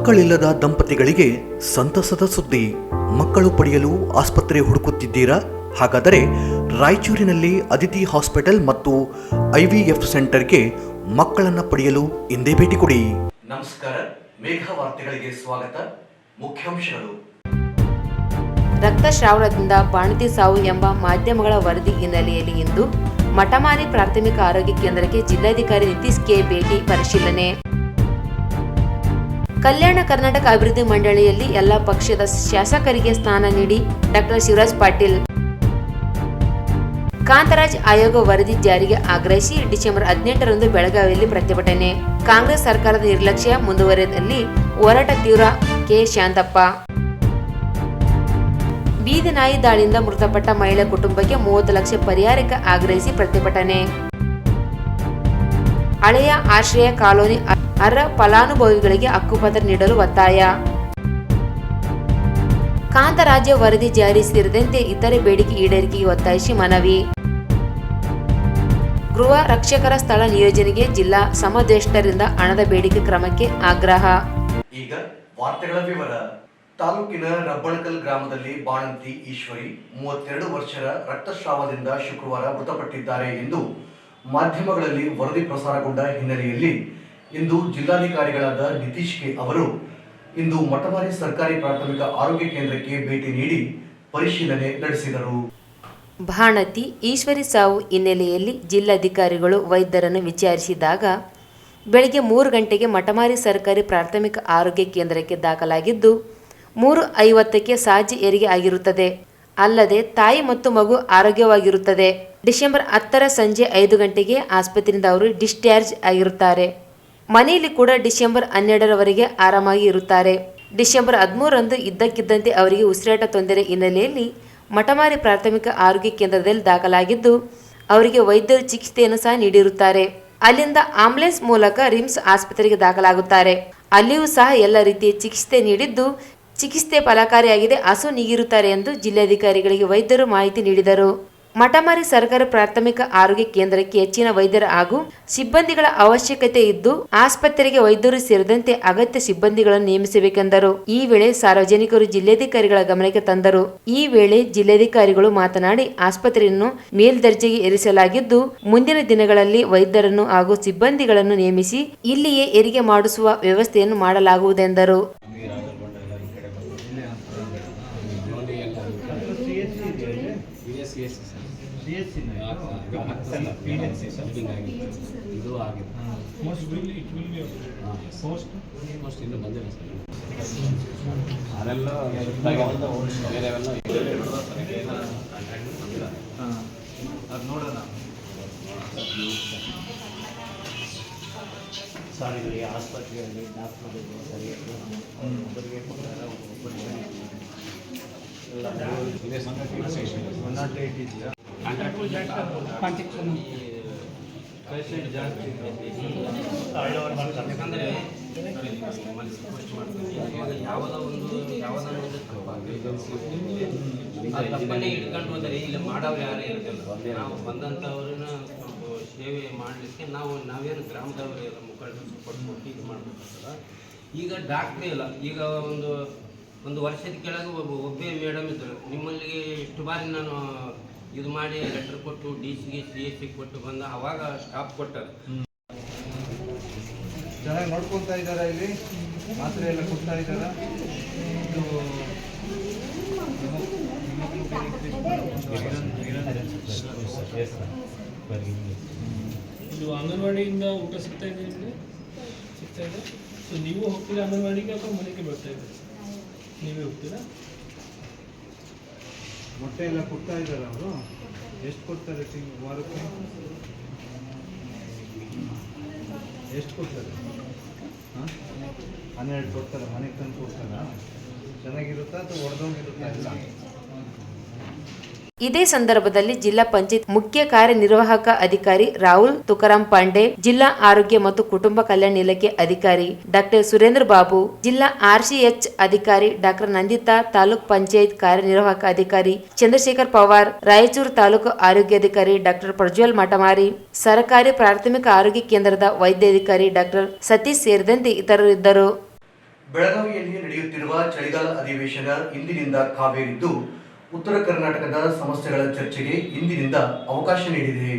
ಮಕ್ಕಳಿಲ್ಲದ ದಂಪತಿಗಳಿಗೆ ಸಂತಸದ ಸುದ್ದಿ. ಮಕ್ಕಳು ಪಡೆಯಲು ಆಸ್ಪತ್ರೆ ಹುಡುಕುತ್ತಿದ್ದೀರಾ? ಹಾಗಾದರೆ ರಾಯಚೂರಿನಲ್ಲಿ ಅದಿತಿ ಹಾಸ್ಪಿಟಲ್ ಮತ್ತು IVF ಸೆಂಟರ್ಗೆ ಮಕ್ಕಳನ್ನು ಪಡೆಯಲು ಇಂದೇ ಭೇಟಿ ಕೊಡಿ. ನಮಸ್ಕಾರ, ಮೇಘ ವಾರ್ತೆಗಳಿಗೆ ಸ್ವಾಗತ. ಮುಖ್ಯಾಂಶಗಳು: ರಕ್ತಸ್ರಾವದಿಂದ ಬಾಣಂತಿ ಸಾವು ಎಂಬ ಮಾಧ್ಯಮಗಳ ವರದಿ ಹಿನ್ನೆಲೆಯಲ್ಲಿ ಇಂದು ಮಠಮಾರಿ ಪ್ರಾಥಮಿಕ ಆರೋಗ್ಯ ಕೇಂದ್ರಕ್ಕೆ ಜಿಲ್ಲಾಧಿಕಾರಿ ನಿತೀಶ್ ಕೆ ಭೇಟಿ ಪರಿಶೀಲನೆ. ಕಲ್ಯಾಣ ಕರ್ನಾಟಕ ಅಭಿವೃದ್ಧಿ ಮಂಡಳಿಯಲ್ಲಿ ಎಲ್ಲ ಪಕ್ಷದ ಶಾಸಕರಿಗೆ ಸ್ಥಾನ ನೀಡಿ ಡಾಕ್ಟರ್ ಶಿವರಾಜ್ ಪಾಟೀಲ್. ಕಾಂತರಾಜ್ ಆಯೋಗ ವರದಿ ಜಾರಿಗೆ ಆಗ್ರಹಿಸಿ ಡಿಸೆಂಬರ್ 18ರಂದು ಬೆಳಗಾವಿಯಲ್ಲಿ ಪ್ರತಿಭಟನೆ. ಕಾಂಗ್ರೆಸ್ ಸರ್ಕಾರದ ನಿರ್ಲಕ್ಷ್ಯ ಮುಂದುವರೆದಲ್ಲಿ ಹೋರಾಟ ತೀವ್ರ. ಕೆ ಶಾಂತಪ್ಪ. ಬೀದಿ ನಾಯಿ ದಾಳಿಯಿಂದ ಮೃತಪಟ್ಟ ಮಹಿಳೆ ಕುಟುಂಬಕ್ಕೆ 30 ಲಕ್ಷ ಪರಿಹಾರಕ್ಕೆ ಆಗ್ರಹಿಸಿ ಪ್ರತಿಭಟನೆ. ಹಳೆಯ ಆಶ್ರಯ ಕಾಲೋನಿ ಅರ್ಹ ಫಲಾನುಭವಿಗಳಿಗೆ ಹಕ್ಕುಪತ್ರ ನೀಡಲು ಒತ್ತಾಯ. ಕಾಂತರಾಜ್ಯ ವರದಿ ಜಾರಿ ಸೇರಿದಂತೆ ಇತರೆ ಬೇಡಿಕೆ ಈಡೇರಿಕೆಗೆ ಒತ್ತಾಯಿಸಿ ಮನವಿ. ಗೃಹ ರಕ್ಷಕರ ಸ್ಥಳ ನಿಯೋಜನೆಗೆ ಜಿಲ್ಲಾ ಸಮದೇಷ್ಟರಿಂದ ಹಣದ ಬೇಡಿಕೆ ಕ್ರಮಕ್ಕೆ ಆಗ್ರಹ. ಈಗ ವಾರ್ತೆಗಳ ವಿವರ. ತಾಲೂಕಿನ ರಬ್ಬಳಕಲ್ ಗ್ರಾಮದಲ್ಲಿ ಬಾಣಂತಿ ಈಶ್ವರಿ 32 ವರ್ಷದ ರಕ್ತಸ್ರಾವದಿಂದ ಶುಕ್ರವಾರ ಮೃತಪಟ್ಟಿದ್ದಾರೆ ಎಂದು ಮಾಧ್ಯಮಗಳಲ್ಲಿ ವರದಿ ಪ್ರಸಾರಗೊಂಡ ಹಿನ್ನೆಲೆಯಲ್ಲಿ ಇಂದು ಜಿಲ್ಲಾಧಿಕಾರಿಗಳಾದ ನಿತೀಶ್ ಕೆ ಅವರು ಇಂದು ಮಠಮಾರಿ ಸರ್ಕಾರಿ ಪ್ರಾಥಮಿಕ ಆರೋಗ್ಯ ಕೇಂದ್ರಕ್ಕೆ ಭೇಟಿ ನೀಡಿ ಪರಿಶೀಲನೆ ನಡೆಸಿದರು. ಬಾಣಂತಿ ಈಶ್ವರಿ ಸಾವು ಹಿನ್ನೆಲೆಯಲ್ಲಿ ಜಿಲ್ಲಾಧಿಕಾರಿಗಳು ವೈದ್ಯರನ್ನು ವಿಚಾರಿಸಿದಾಗ ಬೆಳಗ್ಗೆ 3 ಗಂಟೆಗೆ ಮಠಮಾರಿ ಸರ್ಕಾರಿ ಪ್ರಾಥಮಿಕ ಆರೋಗ್ಯ ಕೇಂದ್ರಕ್ಕೆ ದಾಖಲಾಗಿದ್ದು 3:50ಕ್ಕೆ ಸಾಜಿ ಹೆರಿಗೆ ಆಗಿರುತ್ತದೆ. ಅಲ್ಲದೆ ತಾಯಿ ಮತ್ತು ಮಗು ಆರೋಗ್ಯವಾಗಿರುತ್ತದೆ. ಡಿಸೆಂಬರ್ 10ರ ಸಂಜೆ 5 ಗಂಟೆಗೆ ಆಸ್ಪತ್ರೆಯಿಂದ ಅವರು ಡಿಸ್ಚಾರ್ಜ್ ಆಗಿರುತ್ತಾರೆ. ಮನೆಯಲ್ಲಿ ಕೂಡ ಡಿಸೆಂಬರ್ 12ರವರೆಗೆ ಆರಾಮಾಗಿ ಇರುತ್ತಾರೆ. ಡಿಸೆಂಬರ್ 13ರಂದು ಇದ್ದಕ್ಕಿದ್ದಂತೆ ಅವರಿಗೆ ಉಸಿರಾಟ ತೊಂದರೆ ಹಿನ್ನೆಲೆಯಲ್ಲಿ ಮಠಮಾರಿ ಪ್ರಾಥಮಿಕ ಆರೋಗ್ಯ ಕೇಂದ್ರದಲ್ಲಿ ದಾಖಲಾಗಿದ್ದು ಅವರಿಗೆ ವೈದ್ಯರು ಚಿಕಿತ್ಸೆಯನ್ನು ಸಹ ನೀಡಿರುತ್ತಾರೆ. ಅಲ್ಲಿಂದ ಆಂಬ್ಯುಲೆನ್ಸ್ ಮೂಲಕ ರಿಮ್ಸ್ ಆಸ್ಪತ್ರೆಗೆ ದಾಖಲಾಗುತ್ತಾರೆ. ಅಲ್ಲಿಯೂ ಸಹ ಎಲ್ಲ ರೀತಿಯ ಚಿಕಿತ್ಸೆ ನೀಡಿದ್ದು ಚಿಕಿತ್ಸೆ ಫಲಕಾರಿಯಾಗಿದೆ, ಹಸು ನೀಗಿರುತ್ತಾರೆ ಎಂದು ಜಿಲ್ಲಾಧಿಕಾರಿಗಳಿಗೆ ವೈದ್ಯರು ಮಾಹಿತಿ ನೀಡಿದರು. ಮಠಮಾರಿ ಸರ್ಕಾರಿ ಪ್ರಾಥಮಿಕ ಆರೋಗ್ಯ ಕೇಂದ್ರಕ್ಕೆ ಹೆಚ್ಚಿನ ವೈದ್ಯರ ಹಾಗೂ ಸಿಬ್ಬಂದಿಗಳ ಅವಶ್ಯಕತೆ ಇದ್ದು ಆಸ್ಪತ್ರೆಗೆ ವೈದ್ಯರು ಸೇರಿದಂತೆ ಅಗತ್ಯ ಸಿಬ್ಬಂದಿಗಳನ್ನು ನೇಮಿಸಬೇಕೆಂದರು. ಈ ವೇಳೆ ಸಾರ್ವಜನಿಕರು ಜಿಲ್ಲಾಧಿಕಾರಿಗಳ ಗಮನಕ್ಕೆ ತಂದರು. ಈ ವೇಳೆ ಜಿಲ್ಲಾಧಿಕಾರಿಗಳು ಮಾತನಾಡಿ ಆಸ್ಪತ್ರೆಯನ್ನು ಮೇಲ್ದರ್ಜೆಗೆ ಏರಿಸಲಾಗಿದ್ದು ಮುಂದಿನ ದಿನಗಳಲ್ಲಿ ವೈದ್ಯರನ್ನು ಹಾಗೂ ಸಿಬ್ಬಂದಿಗಳನ್ನು ನೇಮಿಸಿ ಇಲ್ಲಿಯೇ ಹೆರಿಗೆ ಮಾಡಿಸುವ ವ್ಯವಸ್ಥೆಯನ್ನು ಮಾಡಲಾಗುವುದೆಂದರು. ಸಾಲಿನಲ್ಲಿ ಆಸ್ಪತ್ರೆಯಲ್ಲಿ ಡಾಕ್ಟರ್ಗಳು ಸರಿಯಾಗಿ ಒಬ್ಬರಿಗೆ ಕೊಡ್ತಾರೆ, ಒಬ್ಬರಿಗೆ ಪೇಷಂಟ್ ಜಾಸ್ತಿ ಯಾಕಂದರೆ ಯಾವುದೋ ಒಂದು ತಪ್ಪನ್ನೇ ಹಿಡ್ಕೊಂಡು ಹೋದರೆ ಇಲ್ಲಿ ಮಾಡೋರು ಯಾರೇ ಇರ್ತಲ್ಲ. ನಾವು ಬಂದಂಥವ್ರನ್ನ ಸೇವೆ ಮಾಡಲಿಕ್ಕೆ ನಾವೇನು ಗ್ರಾಮದವರೆಲ್ಲ ಮುಖಂಡರು ಸಪೋರ್ಟ್ ಕೊಟ್ಟು ಇದು ಮಾಡಬೇಕಾಗ್ತದೆ. ಈಗ ಡಾಕ್ಟ್ರೇ ಇಲ್ಲ. ಈಗ ಒಂದು ವರ್ಷದ ಕೆಳಗೆ ಒಬ್ಬೇ ಮೇಡಮ್ ಇದ್ದರು. ನಿಮ್ಮಲ್ಲಿ ಇಷ್ಟು ಬಾರಿ ನಾನು ಇದು ಮಾಡಿ ಲೆಟರ್ ಕೊಟ್ಟು DC-ಗೆ CSC ಕೊಟ್ಟು ಬಂದ ಅವಾಗ ಸ್ಟಾಪ್ ಕೊಟ್ಟರು. ಚೆನ್ನಾಗಿ ನೋಡ್ಕೊತಾ ಇದ್ದಾರಾ? ಇಲ್ಲಿ ಮಾತ್ರೆ ಎಲ್ಲ ಕೊಡ್ತಾ ಇದ್ದಾರಾ? ಇದು ಅಂಗನವಾಡಿಯಿಂದ ಊಟ ಸಿಗ್ತಾ ಇದೆ ನಿಮಗೆ? ಸಿಗ್ತಾ ಇದೆ. ಸೊ ನೀವು ಹೋಗ್ತೀರಾ ಅಂಗನವಾಡಿಗೆ ಅಥವಾ ಮನೆಗೆ ಬರ್ತಾ ಇದ್ದೀರಾ? ನೀವೇ ಹೋಗ್ತೀರಾ? ಮೊಟ್ಟೆ ಎಲ್ಲ ಕೊಡ್ತಾ ಇದ್ದಾರೆ ಅವರು? ಎಷ್ಟು ಕೊಡ್ತಾರೆ ವಾರಕ್ಕೆ? ಎಷ್ಟು ಕೊಡ್ತಾರೆ? 12 ಕೊಡ್ತಾರೆ. ಮನೆಗೆ ತಂದು ಕೊಡ್ತಾರಾ? ಚೆನ್ನಾಗಿರುತ್ತಾ ಅಥವಾ ಹೊಡೆದೋಗಿರುತ್ತಾ? ಇಲ್ಲ. ಇದೇ ಸಂದರ್ಭದಲ್ಲಿ ಜಿಲ್ಲಾ ಪಂಚಾಯತ್ ಮುಖ್ಯ ಕಾರ್ಯನಿರ್ವಾಹಕ ಅಧಿಕಾರಿ ರಾಹುಲ್ ತುಕಾರಾಂ ಪಾಂಡೆ, ಜಿಲ್ಲಾ ಆರೋಗ್ಯ ಮತ್ತು ಕುಟುಂಬ ಕಲ್ಯಾಣ ಇಲಾಖೆ ಅಧಿಕಾರಿ ಡಾಕ್ಟರ್ ಸುರೇಂದ್ರ ಬಾಬು, ಜಿಲ್ಲಾ RCH ಅಧಿಕಾರಿ ಡಾಕ್ಟರ್ ನಂದಿತಾ, ತಾಲೂಕ್ ಪಂಚಾಯತ್ ಕಾರ್ಯನಿರ್ವಾಹಕ ಅಧಿಕಾರಿ ಚಂದ್ರಶೇಖರ್ ಪವಾರ್, ರಾಯಚೂರು ತಾಲೂಕು ಆರೋಗ್ಯಾಧಿಕಾರಿ ಡಾಕ್ಟರ್ ಪ್ರಜ್ವಲ್ ಮಠಮಾರಿ, ಸರ್ಕಾರಿ ಪ್ರಾಥಮಿಕ ಆರೋಗ್ಯ ಕೇಂದ್ರದ ವೈದ್ಯಾಧಿಕಾರಿ ಡಾಕ್ಟರ್ ಸತೀಶ್ ಸೇರಿದಂತೆ ಇತರರು ಇದ್ದರು. ಬೆಳಗಾವಿಯಲ್ಲಿ ನಡೆಯುತ್ತಿರುವ ಚಳಿಗಾಲ ಅಧಿವೇಶನ ಇಂದಿನಿಂದ ಕಾವೇರಿದ್ದು ಉತ್ತರ ಕರ್ನಾಟಕದ ಸಮಸ್ಯೆಗಳ ಚರ್ಚೆಗೆ ಇಂದಿನಿಂದ ಅವಕಾಶ ನೀಡಿದೆ.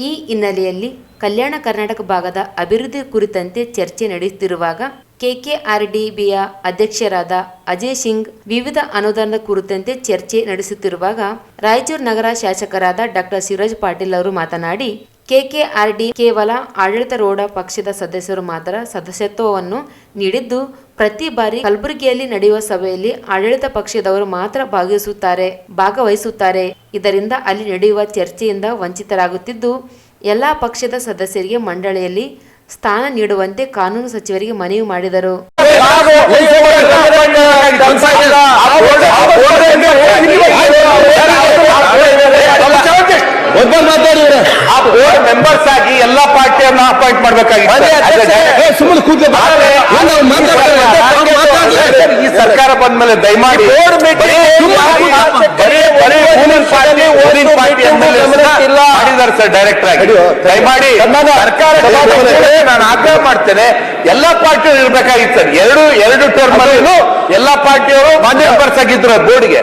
ಈ ಹಿನ್ನೆಲೆಯಲ್ಲಿ ಕಲ್ಯಾಣ ಕರ್ನಾಟಕ ಭಾಗದ ಅಭಿವೃದ್ಧಿ ಕುರಿತಂತೆ ಚರ್ಚೆ ನಡೆಯುತ್ತಿರುವಾಗ ಕೆಕೆಆರ್ಡಿಬಿಯ ಅಧ್ಯಕ್ಷರಾದ ಅಜಯ್ ಸಿಂಗ್ ವಿವಿಧ ಅನುದಾನದ ಕುರಿತಂತೆ ಚರ್ಚೆ ನಡೆಸುತ್ತಿರುವಾಗ ರಾಯಚೂರು ನಗರ ಶಾಸಕರಾದ ಡಾಕ್ಟರ್ ಶಿವರಾಜ್ ಪಾಟೀಲ್ ಅವರು ಮಾತನಾಡಿ, ಕೆಕೆಆರ್ಡಿ ಕೇವಲ ಆಡಳಿತಾರೂಢ ಪಕ್ಷದ ಸದಸ್ಯರು ಮಾತ್ರ ಸದಸ್ಯತ್ವವನ್ನು ನೀಡಿದ್ದು, ಪ್ರತಿ ಬಾರಿ ಕಲಬುರಗಿಯಲ್ಲಿ ನಡೆಯುವ ಸಭೆಯಲ್ಲಿ ಆಡಳಿತ ಪಕ್ಷದವರು ಮಾತ್ರ ಭಾಗವಹಿಸುತ್ತಾರೆ. ಇದರಿಂದ ಅಲ್ಲಿ ನಡೆಯುವ ಚರ್ಚೆಯಿಂದ ವಂಚಿತರಾಗುತ್ತಿದ್ದು, ಎಲ್ಲ ಪಕ್ಷದ ಸದಸ್ಯರಿಗೆ ಮಂಡಳಿಯಲ್ಲಿ ಸ್ಥಾನ ನೀಡುವಂತೆ ಕಾನೂನು ಸಚಿವರಿಗೆ ಮನವಿ ಮಾಡಿದರು. ಮೆಂಬರ್ಸ್ ಆಗಿ ಎಲ್ಲಾ ಪಾರ್ಟಿಯನ್ನ ಅಪಾಯಿಂಟ್ ಮಾಡಬೇಕಾಗಿತ್ತು. ಈ ಸರ್ಕಾರ ಬಂದ್ಮೇಲೆ ದಯಮಾಡಿ ಮಾಡಿದ್ದಾರೆ ಸರ್ ಡೈರೆಕ್ಟರ್ ಆಗಿ. ದಯಮಾಡಿ ಸರ್ಕಾರ ನಾನು ಆಗ್ರಹ ಮಾಡ್ತೇನೆ, ಎಲ್ಲಾ ಪಾರ್ಟಿಯವರು ಇರ್ಬೇಕಾಗಿತ್ತು ಸರ್. ಎರಡು ಟರ್ಮ್ ಅಲ್ಲಿ ಎಲ್ಲಾ ಪಾರ್ಟಿಯವರು ಮೆಂಬರ್ಸ್ ಆಗಿದ್ರು ಬೋರ್ಡ್ಗೆ.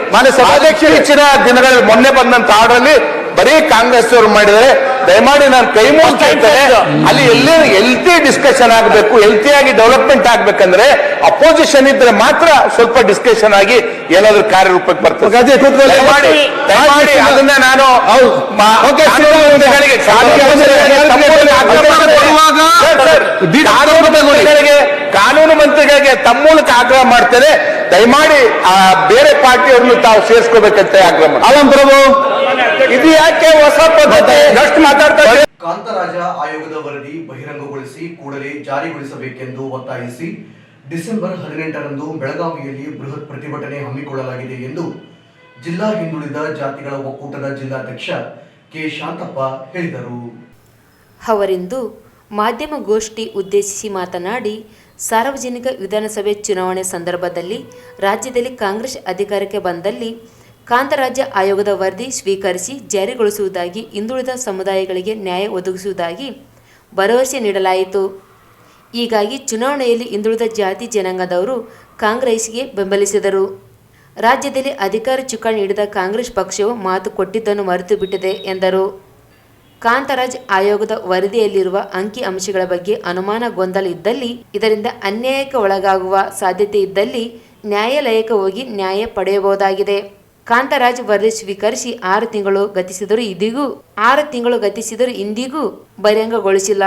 ಅಧ್ಯಕ್ಷರು ಹೆಚ್ಚಿನ ದಿನಗಳಲ್ಲಿ ಮೊನ್ನೆ ಬಂದಂತ ಆರ್ಡರ್ ಅಲ್ಲಿ ಬರೀ ಕಾಂಗ್ರೆಸ್ ಅವರು ಮಾಡಿದರೆ, ದಯಮಾಡಿ ನಾನು ಕೈ ಮುಗಿತಾ ಇರ್ತೇನೆ. ಅಲ್ಲಿ ಹೆಲ್ತಿ ಡಿಸ್ಕಷನ್ ಆಗಬೇಕು, ಹೆಲ್ತಿಯಾಗಿ ಡೆವಲಪ್ಮೆಂಟ್ ಆಗ್ಬೇಕಂದ್ರೆ ಅಪೋಸಿಷನ್ ಇದ್ರೆ ಮಾತ್ರ ಸ್ವಲ್ಪ ಡಿಸ್ಕಷನ್ ಆಗಿ ಏನಾದ್ರೂ ಕಾರ್ಯರೂಪಕ್ಕೆ ಬರ್ತದೆ. ದಯಮಾಡಿ ಅದನ್ನ ನಾನು ಕಾನೂನು ಮಂತ್ರಿಗಳಿಗೆ ತಮ್ಮ ಮೂಲಕ ಆಗ್ರಹ ಮಾಡ್ತೇನೆ, ದಯಮಾಡಿ ಬೇರೆ ಪಾರ್ಟಿಯವ್ರನ್ನು ತಾವು ಸೇರಿಸ್ಕೋಬೇಕಂತ ಆಗ್ರಹ ಮಾಡಿ. ಪ್ರಭು, ಇದು ಯಾಕೆ ಹೊಸ ಪದ್ಧತಿ ಎಷ್ಟು ಮಾತಾಡ್ತಾ ಇದ್ದಾರೆ? ಕಾಂತರಾಜ ಆಯೋಗದ ವರದಿ ಬಹಿರಂಗಗೊಳಿಸಿ ಕೂಡಲೇ ಜಾರಿಗೊಳಿಸಬೇಕೆಂದು ಒತ್ತಾಯಿಸಿ ಡಿಸೆಂಬರ್ 18ರಂದು ಬೆಳಗಾವಿಯಲ್ಲಿ ಬೃಹತ್ ಪ್ರತಿಭಟನೆ ಹಮ್ಮಿಕೊಳ್ಳಲಾಗಿದೆ ಎಂದು ಜಿಲ್ಲಾ ಹಿಂದುಳಿದ ಜಾತಿಗಳ ಒಕ್ಕೂಟದ ಜಿಲ್ಲಾಧ್ಯಕ್ಷ ಕೆ ಶಾಂತಪ್ಪ ಹೇಳಿದರು. ಅವರಿಂದು ಮಾಧ್ಯಮಗೋಷ್ಠಿ ಉದ್ದೇಶಿಸಿ ಮಾತನಾಡಿ, ಸಾರ್ವಜನಿಕ ವಿಧಾನಸಭೆ ಚುನಾವಣೆ ಸಂದರ್ಭದಲ್ಲಿ ರಾಜ್ಯದಲ್ಲಿ ಕಾಂಗ್ರೆಸ್ ಅಧಿಕಾರಕ್ಕೆ ಬಂದಲ್ಲಿ ಕಾಂತರಾಜ ಆಯೋಗದ ವರದಿ ಸ್ವೀಕರಿಸಿ ಜಾರಿಗೊಳಿಸುವುದಾಗಿ, ಹಿಂದುಳಿದ ಸಮುದಾಯಗಳಿಗೆ ನ್ಯಾಯ ಒದಗಿಸುವುದಾಗಿ ಭರವಸೆ ನೀಡಲಾಯಿತು. ಹೀಗಾಗಿ ಚುನಾವಣೆಯಲ್ಲಿ ಹಿಂದುಳಿದ ಜಾತಿ ಜನಾಂಗದವರು ಕಾಂಗ್ರೆಸ್ಗೆ ಬೆಂಬಲಿಸಿದರು. ರಾಜ್ಯದಲ್ಲಿ ಅಧಿಕಾರ ಚುಕ್ಕಾಣಿ ಹಿಡಿದ ಕಾಂಗ್ರೆಸ್ ಪಕ್ಷವು ಮಾತು ಕೊಟ್ಟಿದ್ದನ್ನು ಮರೆತು ಬಿಟ್ಟಿದೆ ಎಂದರು. ಕಾಂತರಾಜ್ ಆಯೋಗದ ವರದಿಯಲ್ಲಿರುವ ಅಂಕಿ ಅಂಶಗಳ ಬಗ್ಗೆ ಅನುಮಾನ ಗೊಂದಲ ಇದ್ದಲ್ಲಿ, ಇದರಿಂದ ಅನ್ಯಾಯಕ್ಕೆ ಒಳಗಾಗುವ ಸಾಧ್ಯತೆ ಇದ್ದಲ್ಲಿ ನ್ಯಾಯಾಲಯಕ್ಕೆ ಹೋಗಿ ನ್ಯಾಯ ಪಡೆಯಬಹುದಾಗಿದೆ. ಕಾಂತರಾಜ್ ವರದಿ ಸ್ವೀಕರಿಸಿ 6 ತಿಂಗಳು ಗತಿಸಿದರೂ ಇಂದಿಗೂ ಬಹಿರಂಗಗೊಳಿಸಿಲ್ಲ.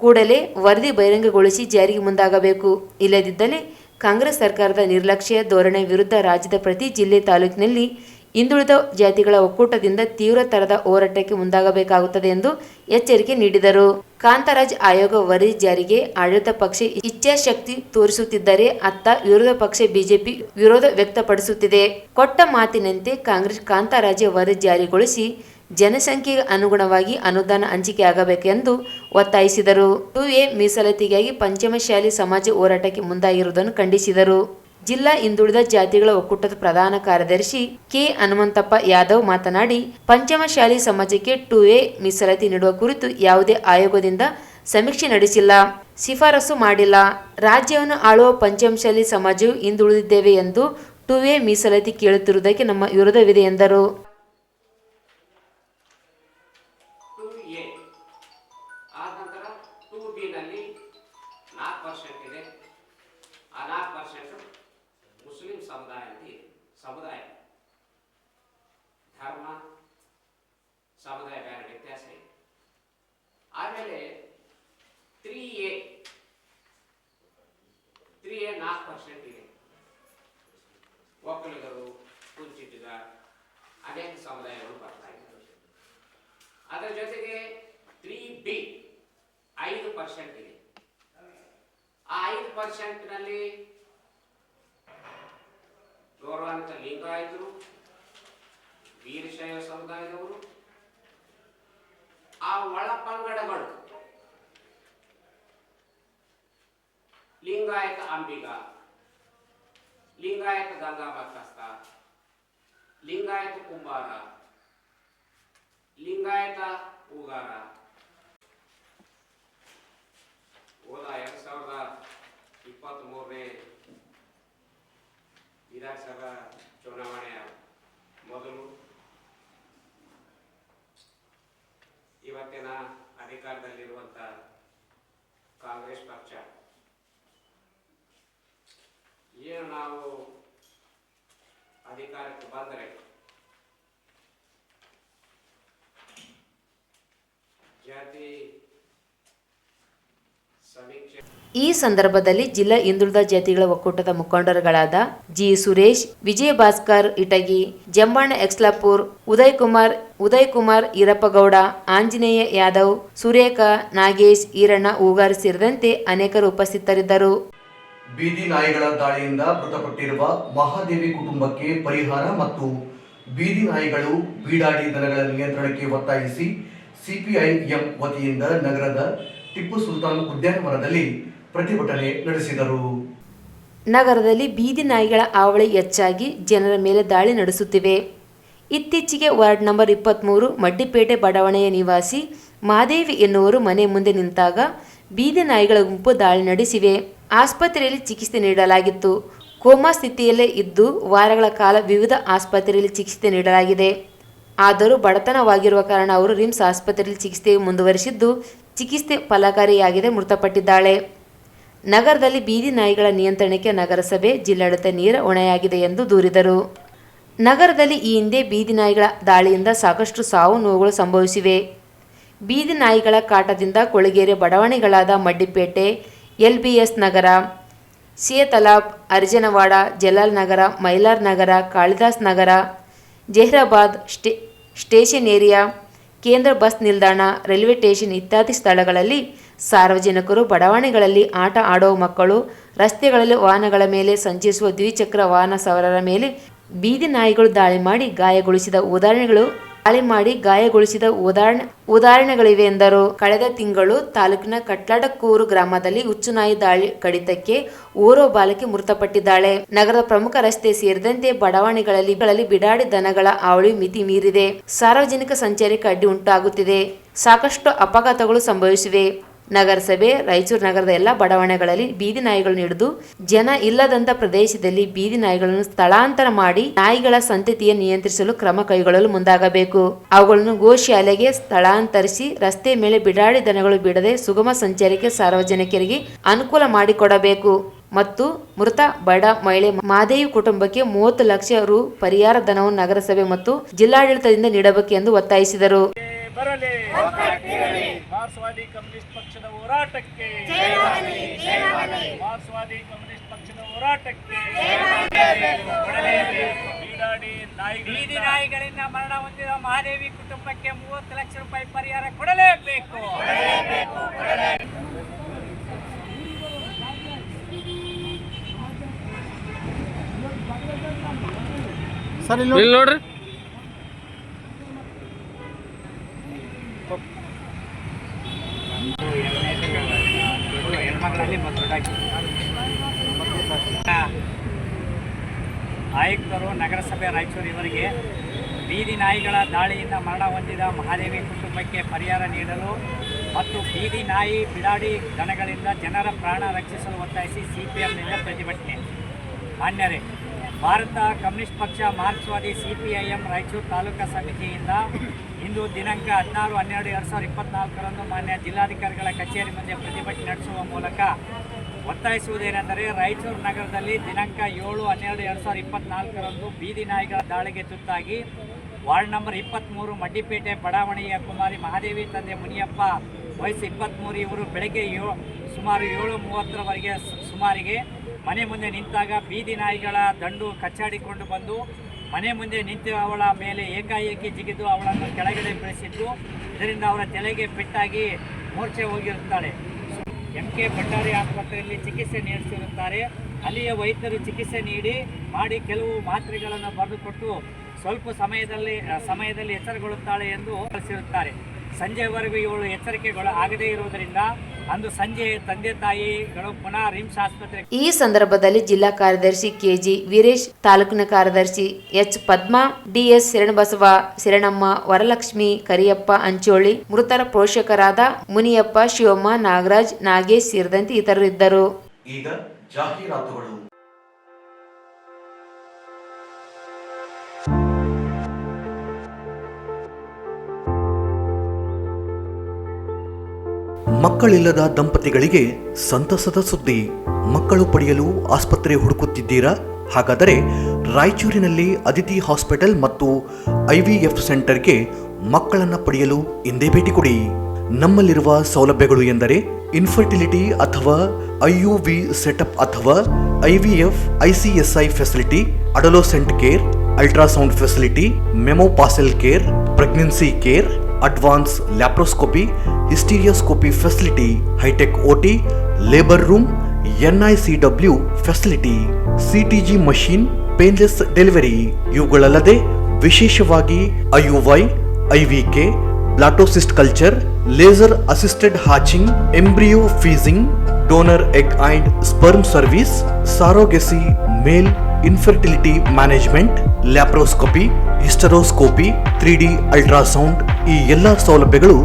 ಕೂಡಲೇ ವರದಿ ಬಹಿರಂಗಗೊಳಿಸಿ ಜಾರಿಗೆ ಮುಂದಾಗಬೇಕು. ಇಲ್ಲದಿದ್ದಲ್ಲಿ ಕಾಂಗ್ರೆಸ್ ಸರ್ಕಾರದ ನಿರ್ಲಕ್ಷ್ಯ ಧೋರಣೆ ವಿರುದ್ಧ ರಾಜ್ಯದ ಪ್ರತಿ ಜಿಲ್ಲೆ ತಾಲೂಕಿನಲ್ಲಿ ಹಿಂದುಳಿದ ಜಾತಿಗಳ ಒಕ್ಕೂಟದಿಂದ ತೀವ್ರ ತರದ ಹೋರಾಟಕ್ಕೆ ಮುಂದಾಗಬೇಕಾಗುತ್ತದೆ ಎಂದು ಎಚ್ಚರಿಕೆ ನೀಡಿದರು. ಕಾಂತರಾಜ್ ಆಯೋಗ ವರದಿ ಜಾರಿಗೆ ಆಡಳಿತ ಪಕ್ಷ ಇಚ್ಛಾಶಕ್ತಿ ತೋರಿಸುತ್ತಿದ್ದರೆ ಅತ್ತ ವಿರೋಧ ಪಕ್ಷ ಬಿಜೆಪಿ ವಿರೋಧ ವ್ಯಕ್ತಪಡಿಸುತ್ತಿದೆ. ಕೊಟ್ಟ ಮಾತಿನಂತೆ ಕಾಂಗ್ರೆಸ್ ಕಾಂತರಾಜ್ ವರದಿ ಜಾರಿಗೊಳಿಸಿ ಜನಸಂಖ್ಯೆಗೆ ಅನುಗುಣವಾಗಿ ಅನುದಾನ ಹಂಚಿಕೆಯಾಗಬೇಕೆಂದು ಒತ್ತಾಯಿಸಿದರು. 2A ಮೀಸಲಾತಿಗಾಗಿ ಪಂಚಮಶಾಲಿ ಸಮಾಜ ಹೋರಾಟಕ್ಕೆ ಮುಂದಾಗಿರುವುದನ್ನು ಖಂಡಿಸಿದರು. ಜಿಲ್ಲಾ ಹಿಂದುಳಿದ ಜಾತಿಗಳ ಒಕ್ಕೂಟದ ಪ್ರಧಾನ ಕಾರ್ಯದರ್ಶಿ ಕೆ ಹನುಮಂತಪ್ಪ ಯಾದವ್ ಮಾತನಾಡಿ, ಪಂಚಮಶಾಲಿ ಸಮಾಜಕ್ಕೆ 2A ಮೀಸಲಾತಿ ನೀಡುವ ಕುರಿತು ಯಾವುದೇ ಆಯೋಗದಿಂದ ಸಮೀಕ್ಷೆ ನಡೆಸಿಲ್ಲ, ಶಿಫಾರಸು ಮಾಡಿಲ್ಲ. ರಾಜ್ಯವನ್ನು ಆಳುವ ಪಂಚಮಶಾಲಿ ಸಮಾಜವು ಹಿಂದುಳಿದಿದ್ದೇವೆ ಎಂದು 2A ಮೀಸಲಾತಿ ಕೇಳುತ್ತಿರುವುದಕ್ಕೆ ನಮ್ಮ ವಿರೋಧವಿದೆ ಎಂದರು. 2A ಆದ ನಂತರ 2B ನಲ್ಲಿ 4% ಇದೆ. ಆ 4% ಮುಸ್ಲಿಂ ಸಮುದಾಯ ಧರ್ಮ ಸಮುದಾಯ ಬೇರೆ ವ್ಯತ್ಯಾಸ ಇದೆ. ಆಮೇಲೆ 3A 4% ಇದೆ. ಒಕ್ಕಲಿಗರು, ಕುಂಚಿಟಿಗ ಅನೇಕ ಸಮುದಾಯಗಳು ಬರ್ತಾ ಇದ್ದಾರೆ. ಅದರ ಜೊತೆಗೆ 3B 5% ಇದೆ. ಆ 5% ನಲ್ಲಿ ಗೌರವಾನ್ವಿತ ಲಿಂಗಾಯತರು, ವೀರಶೈವ ಸಮುದಾಯದವರು, ಆ ಒಳ ಪಂಗಡಗಳು ಲಿಂಗಾಯತ ಅಂಬಿಗ, ಲಿಂಗಾಯತ ಗಂಗಾ ಮತ್ತಸ್ತ, ಲಿಂಗಾಯತ ಕುಂಬಾರ, ಲಿಂಗಾಯತ ಹೂಗಾರ. ಹೋದ 2023 ವಿಧಾನಸಭಾ ಚುನಾವಣೆಯ ಮೊದಲು ಇವತ್ತಿನ ಅಧಿಕಾರದಲ್ಲಿರುವಂಥ ಕಾಂಗ್ರೆಸ್ ಪಕ್ಷ ಏನು ನಾವು ಅಧಿಕಾರಕ್ಕೆ ಬಂದರೆ ಜಾತಿ ಸಮೀಕ್ಷೆ ಈ ಸಂದರ್ಭದಲ್ಲಿ ಜಿಲ್ಲಾ ಹಿಂದುಳಿದ ಜಾತಿಗಳ ಒಕ್ಕೂಟದ ಮುಖಂಡರುಗಳಾದ ಜಿ ಸುರೇಶ್, ವಿಜಯ ಭಾಸ್ಕರ್ ಇಟಗಿ, ಜಂಬಣ್ಣ ಎಕ್ಸ್ಲಾಪುರ್, ಉದಯ್ ಕುಮಾರ್ ಈರಪ್ಪಗೌಡ, ಆಂಜನೇಯ ಯಾದವ್, ಸುರೇಖಾ, ನಾಗೇಶ್, ಈರಣ್ಣ ಹೂಗಾರ್ ಸೇರಿದಂತೆ ಅನೇಕರು ಉಪಸ್ಥಿತರಿದ್ದರು. ಬೀದಿ ನಾಯಿಗಳ ದಾಳಿಯಿಂದ ಮೃತಪಟ್ಟಿರುವ ಮಹಾದೇವಿ ಕುಟುಂಬಕ್ಕೆ ಪರಿಹಾರ ಮತ್ತು ಬೀದಿ ನಾಯಿಗಳು ಬೀಡಾಡಿ ದನಗಳ ನಿಯಂತ್ರಣಕ್ಕೆ ಒತ್ತಾಯಿಸಿ ಸಿಪಿಐಎಂ ವತಿಯಿಂದ ನಗರದ ಟಿಪ್ಪು ಸುಲ್ತಾನ್ ಉದ್ಯಾನವನದಲ್ಲಿ ಪ್ರತಿಭಟನೆ ನಡೆಸಿದರು. ನಗರದಲ್ಲಿ ಬೀದಿ ನಾಯಿಗಳ ಹಾವಳಿ ಹೆಚ್ಚಾಗಿ ಜನರ ಮೇಲೆ ದಾಳಿ ನಡೆಸುತ್ತಿವೆ. ಇತ್ತೀಚೆಗೆ ವಾರ್ಡ್ ನಂಬರ್ 23 ಮಡ್ಡಿಪೇಟೆ ಬಡಾವಣೆಯ ನಿವಾಸಿ ಮಹಾದೇವಿ ಎನ್ನುವರು ಮನೆ ಮುಂದೆ ನಿಂತಾಗ ಬೀದಿ ನಾಯಿಗಳ ಗುಂಪು ದಾಳಿ ನಡೆಸಿವೆ. ಆಸ್ಪತ್ರೆಯಲ್ಲಿ ಚಿಕಿತ್ಸೆ ನೀಡಲಾಗಿತ್ತು. ಕೋಮಾ ಸ್ಥಿತಿಯಲ್ಲೇ ಇದ್ದು ವಾರಗಳ ಕಾಲ ವಿವಿಧ ಆಸ್ಪತ್ರೆಯಲ್ಲಿ ಚಿಕಿತ್ಸೆ ನೀಡಲಾಗಿದೆ. ಆದರೂ ಬಡತನವಾಗಿರುವ ಕಾರಣ ಅವರು ರಿಮ್ಸ್ ಆಸ್ಪತ್ರೆಯಲ್ಲಿ ಚಿಕಿತ್ಸೆ ಮುಂದುವರಿಸಿದ್ದು ಚಿಕಿತ್ಸೆ ಫಲಕಾರಿಯಾಗಿದೆ, ಮೃತಪಟ್ಟಿದ್ದಾಳೆ. ನಗರದಲ್ಲಿ ಬೀದಿ ನಾಯಿಗಳ ನಿಯಂತ್ರಣಕ್ಕೆ ನಗರಸಭೆ, ಜಿಲ್ಲಾಡಳಿತ ನೇರ ಹೊಣೆಯಾಗಿದೆ ಎಂದು ದೂರಿದರು. ನಗರದಲ್ಲಿ ಈ ಹಿಂದೆ ಬೀದಿ ನಾಯಿಗಳ ದಾಳಿಯಿಂದ ಸಾಕಷ್ಟು ಸಾವು ನೋವುಗಳು ಸಂಭವಿಸಿವೆ. ಬೀದಿ ನಾಯಿಗಳ ಕಾಟದಿಂದ ಕೊಳಗೇರಿ ಬಡಾವಣೆಗಳಾದ ಮಡ್ಡಿಪೇಟೆ, LBS ನಗರ, ಸಿಯತಲಾಬ್, ಅರ್ಜನವಾಡ, ಜಲಾಲ್ ನಗರ, ಮೈಲಾರ್ ನಗರ, ಕಾಳಿದಾಸ್ ನಗರ, ಜಹೀರಾಬಾದ್ ಸ್ಟೇಷನ್ ಏರಿಯಾ, ಕೇಂದ್ರ ಬಸ್ ನಿಲ್ದಾಣ, ರೈಲ್ವೆ ಸ್ಟೇಷನ್ ಇತ್ಯಾದಿ ಸ್ಥಳಗಳಲ್ಲಿ ಸಾರ್ವಜನಿಕರು ಬಡಾವಣೆಗಳಲ್ಲಿ ಆಟ ಆಡುವ ಮಕ್ಕಳು, ರಸ್ತೆಗಳಲ್ಲಿ ವಾಹನಗಳ ಮೇಲೆ ಸಂಚರಿಸುವ ದ್ವಿಚಕ್ರ ವಾಹನ ಸವಾರರ ಮೇಲೆ ಬೀದಿ ನಾಯಿಗಳು ದಾಳಿ ಮಾಡಿ ಗಾಯಗೊಳಿಸಿದ ಉದಾಹರಣೆಗಳಿವೆ ಎಂದರು. ಕಳೆದ ತಿಂಗಳು ತಾಲೂಕಿನ ಕಟ್ಲಾಡಕ್ಕೂರು ಗ್ರಾಮದಲ್ಲಿ ಹುಚ್ಚುನಾಯಿ ದಾಳಿ ಕಡಿತಕ್ಕೆ ಓರ್ವ ಬಾಲಕಿ ಮೃತಪಟ್ಟಿದ್ದಾಳೆ. ನಗರದ ಪ್ರಮುಖ ರಸ್ತೆ ಸೇರಿದಂತೆ ಬಡಾವಣೆಗಳಲ್ಲಿ ಬಿಡಾಡಿ ದನಗಳ ಹಾವಳಿ ಮಿತಿ ಮೀರಿದೆ. ಸಾರ್ವಜನಿಕ ಸಂಚಾರಕ್ಕೆ ಅಡ್ಡಿ ಉಂಟಾಗುತ್ತಿದೆ. ಸಾಕಷ್ಟು ಅಪಘಾತಗಳು ಸಂಭವಿಸಿವೆ. ನಗರಸಭೆ ರಾಯಚೂರು ನಗರದ ಎಲ್ಲ ಬಡಾವಣೆಗಳಲ್ಲಿ ಬೀದಿ ನಾಯಿಗಳನ್ನು ಹಿಡಿದು ಜನ ಇಲ್ಲದಂತ ಪ್ರದೇಶದಲ್ಲಿ ಬೀದಿ ನಾಯಿಗಳನ್ನು ಸ್ಥಳಾಂತರ ಮಾಡಿ ನಾಯಿಗಳ ಸಂತತಿಯನ್ನು ನಿಯಂತ್ರಿಸಲು ಕ್ರಮ ಕೈಗೊಳ್ಳಲು ಮುಂದಾಗಬೇಕು. ಅವುಗಳನ್ನು ಗೋಶಾಲೆಗೆ ಸ್ಥಳಾಂತರಿಸಿ ರಸ್ತೆ ಮೇಲೆ ಬಿಡಾಡಿ ದನಗಳು ಬಿಡದೆ ಸುಗಮ ಸಂಚಾರಕ್ಕೆ ಸಾರ್ವಜನಿಕರಿಗೆ ಅನುಕೂಲ ಮಾಡಿಕೊಡಬೇಕು ಮತ್ತು ಮೃತ ಬಡ ಮಹಿಳೆ ಮಹಾದೇವಿ ಕುಟುಂಬಕ್ಕೆ 30 ಲಕ್ಷ ರು ಪರಿಹಾರ ಧನವನ್ನು ನಗರಸಭೆ ಮತ್ತು ಜಿಲ್ಲಾಡಳಿತದಿಂದ ನೀಡಬೇಕು ಎಂದು ಒತ್ತಾಯಿಸಿದರು. ಮಾರ್ಕ್ಸ್ವಾದಿ ಕಮ್ಯುನಿಸ್ಟ್ ಪಕ್ಷದ ಹೋರಾಟಕ್ಕೆ, ಮಾರ್ಕ್ಸ್ವಾದಿ ಕಮ್ಯುನಿಸ್ಟ್ ಪಕ್ಷದ ಹೋರಾಟಕ್ಕೆ ಬೀದಿ ನಾಯಿಗಳಿಂದ ಮರಣ ಹೊಂದಿದ ಮಹಾದೇವಿ ಕುಟುಂಬಕ್ಕೆ 30 ಲಕ್ಷ ರೂಪಾಯಿ ಪರಿಹಾರ ಕೊಡಲೇಬೇಕು. ಸರ್ ಇಲ್ಲಿ ನೋಡ್ರಿ, ಆಯುಕ್ತರು ನಗರಸಭೆ ರಾಯಚೂರು ಇವರಿಗೆ ಬೀದಿ ನಾಯಿಗಳ ದಾಳಿಯಿಂದ ಮರಣ ಹೊಂದಿದ ಮಹಾದೇವಿ ಕುಟುಂಬಕ್ಕೆ ಪರಿಹಾರ ನೀಡಲು ಮತ್ತು ಬೀದಿ ನಾಯಿ ಬಿಡಾಡಿ ದನಗಳಿಂದ ಜನರ ಪ್ರಾಣ ರಕ್ಷಿಸಲು ಒತ್ತಾಯಿಸಿ ಸಿಪಿಎಂನಿಂದ ಪ್ರತಿಭಟನೆ. ಮಾನ್ಯರೇ, ಭಾರತ ಕಮ್ಯುನಿಸ್ಟ್ ಪಕ್ಷ ಮಾರ್ಕ್ಸ್ವಾದಿ ಸಿಪಿಐಎಂ ರಾಯಚೂರು ತಾಲೂಕಾ ಸಮಿತಿಯಿಂದ ಇಂದು ದಿನಾಂಕ 16/12/2024 ಮಾನ್ಯ ಜಿಲ್ಲಾಧಿಕಾರಿಗಳ ಕಚೇರಿ ಮುಂದೆ ಪ್ರತಿಭಟನೆ ನಡೆಸುವ ಮೂಲಕ ಒತ್ತಾಯಿಸುವುದೇನೆಂದರೆ, ರಾಯಚೂರು ನಗರದಲ್ಲಿ ದಿನಾಂಕ 7/12/2024 ಬೀದಿ ನಾಯಿಗಳ ದಾಳಿಗೆ ತುತ್ತಾಗಿ ವಾರ್ಡ್ ನಂಬರ್ 23 ಮಡ್ಡಿಪೇಟೆ ಬಡಾವಣೆಯ ಕುಮಾರಿ ಮಹಾದೇವಿ ತಂದೆ ಮುನಿಯಪ್ಪ ವಯಸ್ಸು 23 ಇವರು ಬೆಳಗ್ಗೆ ಸುಮಾರು 7:30 ಸುಮಾರಿಗೆ ಮನೆ ಮುಂದೆ ನಿಂತಾಗ ಬೀದಿ ನಾಯಿಗಳ ದಂಡು ಕಚ್ಚಾಡಿಕೊಂಡು ಬಂದು ಮನೆ ಮುಂದೆ ನಿಂತು ಅವಳ ಮೇಲೆ ಏಕಾಏಕಿ ಜಿಗಿದು ಅವಳನ್ನು ಕೆಳಗಡೆ ಬೆಳೆಸಿದ್ದು, ಇದರಿಂದ ಅವರ ತಲೆಗೆ ಪೆಟ್ಟಾಗಿ ಮೂರ್ಛೆ ಹೋಗಿರುತ್ತಾಳೆ. MK ಭಂಡಾರಿ ಆಸ್ಪತ್ರೆಯಲ್ಲಿ ಚಿಕಿತ್ಸೆ ನೀಡಿಸಿರುತ್ತಾರೆ. ಅಲ್ಲಿಯ ವೈದ್ಯರು ಚಿಕಿತ್ಸೆ ಮಾಡಿ ಕೆಲವು ಮಾತ್ರೆಗಳನ್ನು ಬರೆದುಕೊಟ್ಟು ಸ್ವಲ್ಪ ಸಮಯದಲ್ಲಿ ಎಚ್ಚರಗೊಳ್ಳುತ್ತಾಳೆ ಎಂದು ತಿಳಿಸಿರುತ್ತಾರೆ. ಸಂಜೆವರೆಗೂ ಇವಳು ಎಚ್ಚರಿಕೆಗಳು ಆಗದೇ ಇರುವುದರಿಂದ ಅಂದು ಸಂಜೆ ತಂದೆ ತಾಯಿಗಳು ಪುನಃ ರಿಮ್ಸ್ ಆಸ್ಪತ್ರೆ. ಈ ಸಂದರ್ಭದಲ್ಲಿ ಜಿಲ್ಲಾ ಕಾರ್ಯದರ್ಶಿ KG ವೀರೇಶ್, ತಾಲೂಕಿನ ಕಾರ್ಯದರ್ಶಿ H ಪದ್ಮಾ, DS ಶರಣಬಸವ, ಶರಣಮ್ಮ, ವರಲಕ್ಷ್ಮಿ, ಕರಿಯಪ್ಪ ಅಂಚೋಳಿ, ಮೃತರ ಪೋಷಕರಾದ ಮುನಿಯಪ್ಪ, ಶಿವಮ್ಮ, ನಾಗರಾಜ್, ನಾಗೇಶ್ ಸೇರಿದಂತೆ ಇತರರಿದ್ದರು. ಈಗ ಜಾಹೀರಾತುಗಳು. ಮಕ್ಕಳಿಲ್ಲದ ದಂಪತಿಗಳಿಗೆ ಸಂತಸದ ಸುದ್ದಿ. ಮಕ್ಕಳು ಪಡೆಯಲು ಆಸ್ಪತ್ರೆ ಹುಡುಕುತ್ತಿದ್ದೀರಾ? ಹಾಗಾದರೆ ರಾಯಚೂರಿನಲ್ಲಿ ಅದಿತಿ ಹಾಸ್ಪಿಟಲ್ ಮತ್ತು IVF ಸೆಂಟರ್ಗೆ ಮಕ್ಕಳನ್ನು ಪಡೆಯಲು ಇಂದೇ ಭೇಟಿ ಕೊಡಿ. ನಮ್ಮಲ್ಲಿರುವ ಸೌಲಭ್ಯಗಳು ಎಂದರೆ ಇನ್ಫರ್ಟಿಲಿಟಿ ಅಥವಾ IUV ಸೆಟಪ್ ಅಥವಾ IVF ICSI facility, adolescent care, ultrasound facility, menopausal care, pregnancy care, advance laparoscopy, hysteroscopy facility, hi tech OT, labour room, NICW facility, CTG machine, painless delivery. ಇವುಗಳಲ್ಲದೆ ವಿಶೇಷವಾಗಿ IUI, IVK, blastocyst culture, laser assisted hatching, embryo freezing, donor egg and sperm service, surrogacy, male infertility management, laparoscopy, hysteroscopy, 3D ultrasound, ಈ ಎಲ್ಲ ಸೌಲಭ್ಯಗಳು